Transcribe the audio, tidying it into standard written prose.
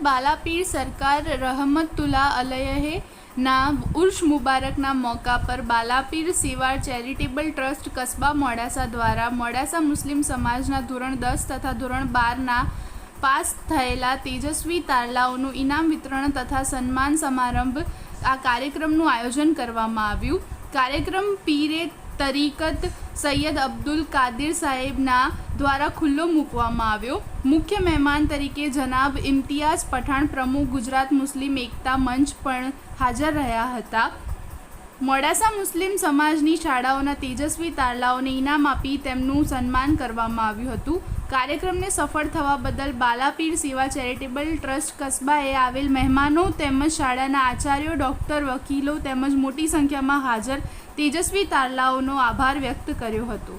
बालापीर सरकार रहमतुल्लाह अलैह ના ઉર્સ મુબારકના મોકા પર બાલાપીર સેવા ચેરિટેબલ ટ્રસ્ટ કસ્બા મોડાસા દ્વારા મોડાસા મુસ્લિમ સમાજના ધોરણ 10 તથા ધોરણ 12ના પાસ થયેલા તેજસ્વી તારલાઓનું ઇનામ વિતરણ તથા સન્માન સમારંભ આ કાર્યક્રમનું આયોજન કરવામાં આવ્યું। કાર્યક્રમ પીરે તરીકત સૈયદ અબ્દુલ કાદિર સાહેબના દ્વારા ખુલ્લો મૂકવામાં આવ્યો। મુખ્ય મહેમાન તરીકે જનાબ ઇમ્તિયાઝ પઠાણ પ્રમુખ ગુજરાત મુસ્લિમ એકતા મંચ પણ હાજર રહ્યા હતા। મોડાસા મુસ્લિમ સમાજની શાળાઓના તેજસ્વી તારલાઓને ઇનામ આપી તેમનું સન્માન કરવામાં આવ્યું હતું। કાર્યક્રમને સફળ થવા બદલ બાલાપીર સેવા ચેરિટેબલ ટ્રસ્ટ કસ્બાએ આવેલ મહેમાનો તેમજ શાળાના આચાર્યો, ડૉક્ટર, વકીલો તેમજ મોટી સંખ્યામાં હાજર તેજસ્વી તારલાઓનો આભાર વ્યક્ત કર્યો હતો।